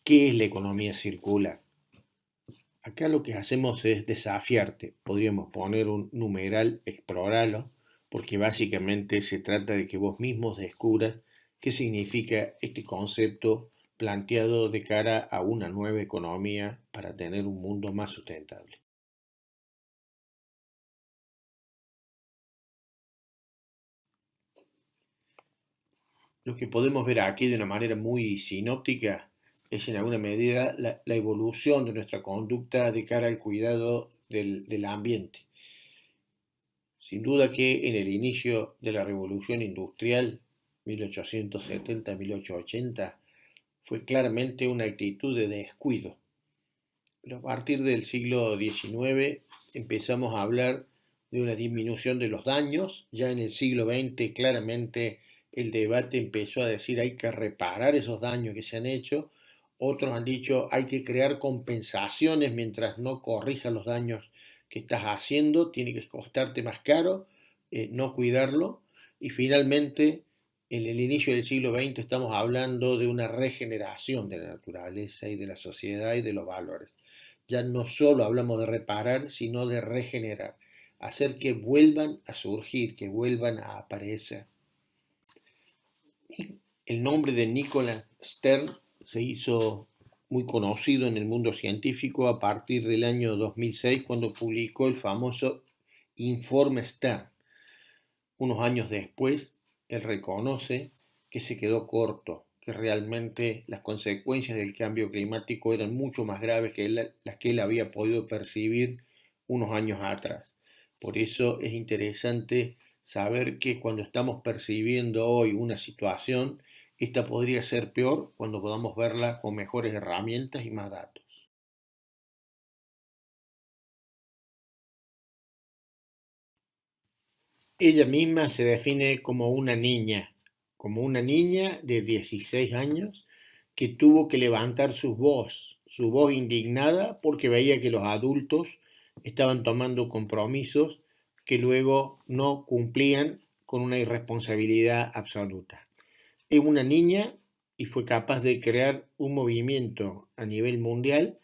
¿Qué es la economía circular? Acá lo que hacemos es desafiarte. Podríamos poner un numeral, explorarlo, porque básicamente se trata de que vos mismos descubras qué significa este concepto planteado de cara a una nueva economía para tener un mundo más sustentable. Lo que podemos ver aquí de una manera muy sinóptica es en alguna medida la evolución de nuestra conducta de cara al cuidado del ambiente. Sin duda que en el inicio de la revolución industrial, 1870-1880, fue claramente una actitud de descuido. Pero a partir del siglo XIX empezamos a hablar de una disminución de los daños. Ya en el siglo XX claramente el debate empezó a decir hay que reparar esos daños que se han hecho. Otros han dicho hay que crear compensaciones mientras no corrijas los daños que estás haciendo. Tiene que costarte más caro no cuidarlo. Y finalmente, en el inicio del siglo XX estamos hablando de una regeneración de la naturaleza y de la sociedad y de los valores. Ya no solo hablamos de reparar, sino de regenerar, hacer que vuelvan a surgir, que vuelvan a aparecer. El nombre de Nicholas Stern se hizo muy conocido en el mundo científico a partir del año 2006, cuando publicó el famoso Informe Stern. Unos años después, él reconoce que se quedó corto, que realmente las consecuencias del cambio climático eran mucho más graves que las que él había podido percibir unos años atrás. Por eso es interesante saber que cuando estamos percibiendo hoy una situación, esta podría ser peor cuando podamos verla con mejores herramientas y más datos. Ella misma se define como una niña de 16 años que tuvo que levantar su voz indignada porque veía que los adultos estaban tomando compromisos que luego no cumplían con una irresponsabilidad absoluta. Es una niña y fue capaz de crear un movimiento a nivel mundial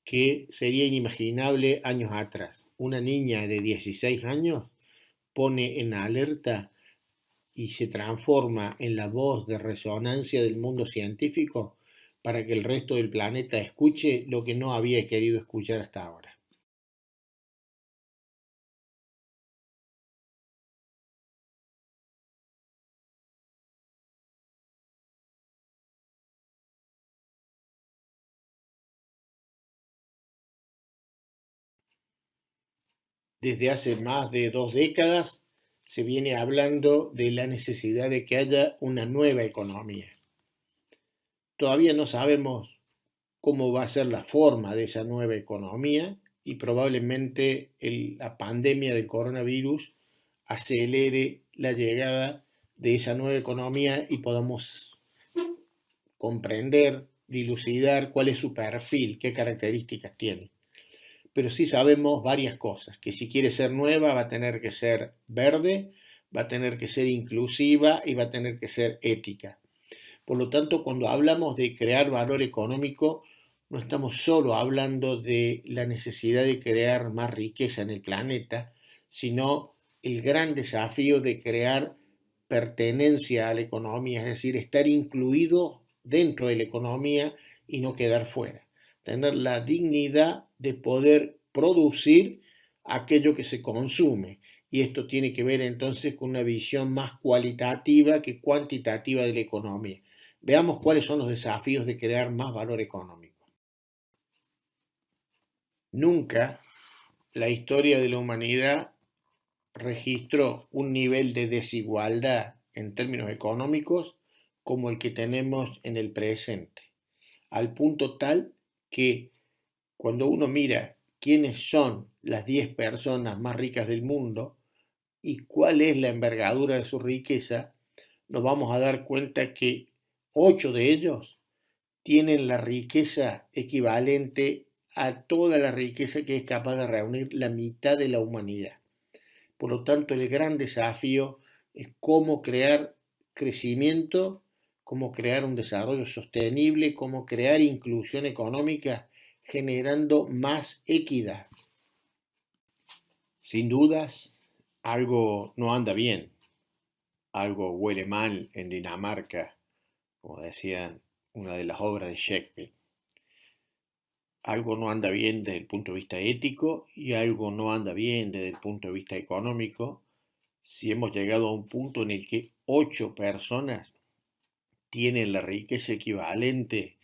que sería inimaginable años atrás. Una niña de 16 años pone en alerta y se transforma en la voz de resonancia del mundo científico para que el resto del planeta escuche lo que no había querido escuchar hasta ahora. Desde hace más de 2 décadas se viene hablando de la necesidad de que haya una nueva economía. Todavía no sabemos cómo va a ser la forma de esa nueva economía y probablemente la pandemia del coronavirus acelere la llegada de esa nueva economía y podamos comprender, dilucidar cuál es su perfil, qué características tiene. Pero sí sabemos varias cosas, que si quiere ser nueva va a tener que ser verde, va a tener que ser inclusiva y va a tener que ser ética. Por lo tanto, cuando hablamos de crear valor económico, no estamos solo hablando de la necesidad de crear más riqueza en el planeta, sino el gran desafío de crear pertenencia a la economía, es decir, estar incluido dentro de la economía y no quedar fuera. Tener la dignidad de poder producir aquello que se consume. Y esto tiene que ver entonces con una visión más cualitativa que cuantitativa de la economía. Veamos cuáles son los desafíos de crear más valor económico. Nunca la historia de la humanidad registró un nivel de desigualdad en términos económicos como el que tenemos en el presente, al punto tal que cuando uno mira quiénes son las 10 personas más ricas del mundo y cuál es la envergadura de su riqueza, nos vamos a dar cuenta que 8 de ellos tienen la riqueza equivalente a toda la riqueza que es capaz de reunir la mitad de la humanidad. Por lo tanto, el gran desafío es cómo crear crecimiento cómo crear un desarrollo sostenible, cómo crear inclusión económica generando más equidad. Sin dudas, algo no anda bien, algo huele mal en Dinamarca, como decía una de las obras de Shakespeare. Algo no anda bien desde el punto de vista ético y algo no anda bien desde el punto de vista económico si hemos llegado a un punto en el que 8 personas tienen la riqueza equivalente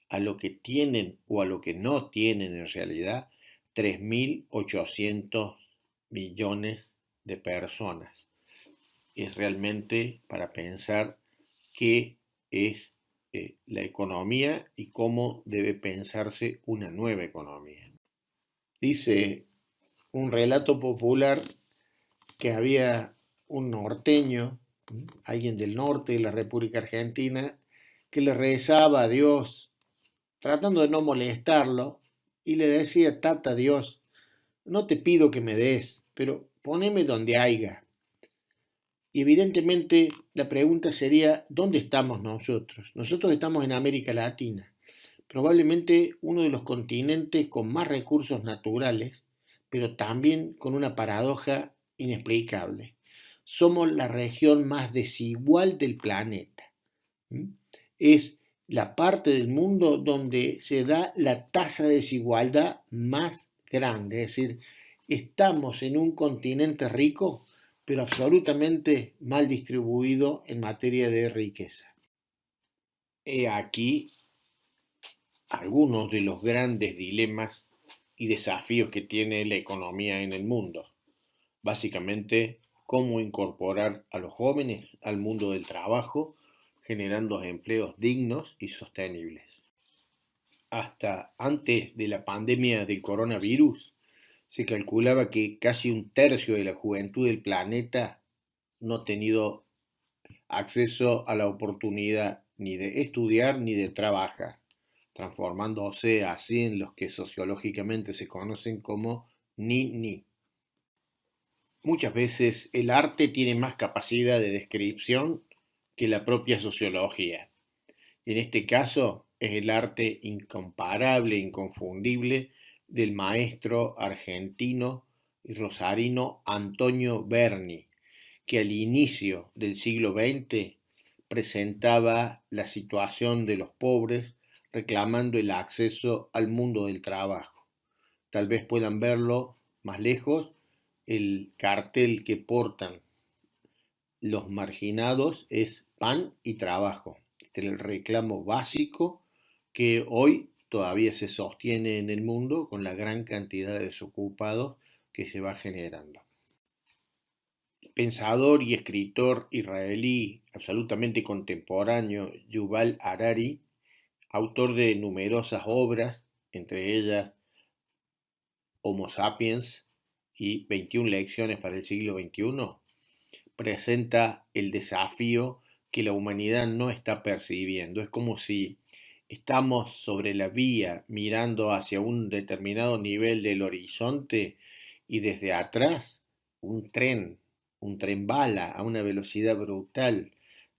a lo que tienen o a lo que no tienen en realidad 3.800 millones de personas. Es realmente para pensar qué es la economía y cómo debe pensarse una nueva economía. Dice un relato popular que había un norteño, alguien del norte de la República Argentina, que le rezaba a Dios, tratando de no molestarlo, y le decía: Tata Dios, no te pido que me des, pero poneme donde haya. Y evidentemente la pregunta sería: ¿dónde estamos nosotros? Nosotros estamos en América Latina, probablemente uno de los continentes con más recursos naturales, pero también con una paradoja inexplicable. Somos la región más desigual del planeta. Es la parte del mundo donde se da la tasa de desigualdad más grande. Es decir, estamos en un continente rico, pero absolutamente mal distribuido en materia de riqueza. He aquí algunos de los grandes dilemas y desafíos que tiene la economía en el mundo. Básicamente, cómo incorporar a los jóvenes al mundo del trabajo, generando empleos dignos y sostenibles. Hasta antes de la pandemia del coronavirus, se calculaba que casi un tercio de la juventud del planeta no ha tenido acceso a la oportunidad ni de estudiar ni de trabajar, transformándose así en los que sociológicamente se conocen como ni. Muchas veces el arte tiene más capacidad de descripción que la propia sociología. En este caso es el arte incomparable, inconfundible del maestro argentino y rosarino Antonio Berni, que al inicio del siglo XX presentaba la situación de los pobres reclamando el acceso al mundo del trabajo. Tal vez puedan verlo más lejos, el cartel que portan los marginados es pan y trabajo. Este es el reclamo básico que hoy todavía se sostiene en el mundo con la gran cantidad de desocupados que se va generando. El pensador y escritor israelí absolutamente contemporáneo Yuval Harari, autor de numerosas obras, entre ellas Homo sapiens y 21 lecciones para el siglo XXI, presenta el desafío que la humanidad no está percibiendo. Es como si estamos sobre la vía mirando hacia un determinado nivel del horizonte y desde atrás un tren bala a una velocidad brutal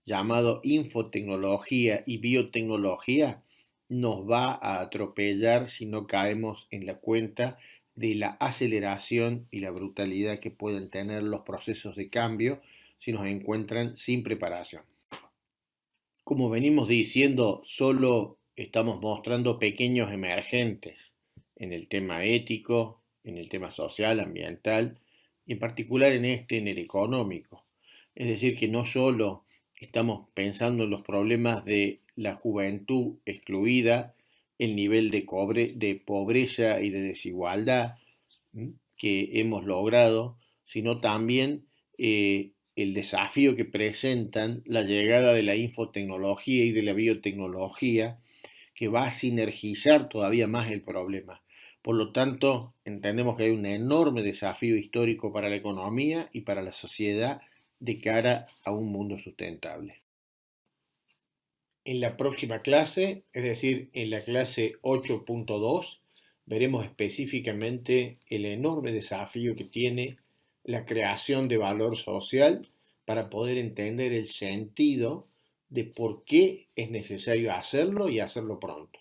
llamado infotecnología y biotecnología nos va a atropellar si no caemos en la cuenta de la aceleración y la brutalidad que pueden tener los procesos de cambio si nos encuentran sin preparación. Como venimos diciendo, solo estamos mostrando pequeños emergentes en el tema ético, en el tema social, ambiental, y en particular en el económico. Es decir, que no solo estamos pensando en los problemas de la juventud excluida, el nivel de pobreza y de desigualdad que hemos logrado, sino también el desafío que presentan la llegada de la infotecnología y de la biotecnología, que va a sinergizar todavía más el problema. Por lo tanto, entendemos que hay un enorme desafío histórico para la economía y para la sociedad de cara a un mundo sustentable. En la próxima clase, es decir, en la clase 8.2, veremos específicamente el enorme desafío que tiene la creación de valor social para poder entender el sentido de por qué es necesario hacerlo y hacerlo pronto.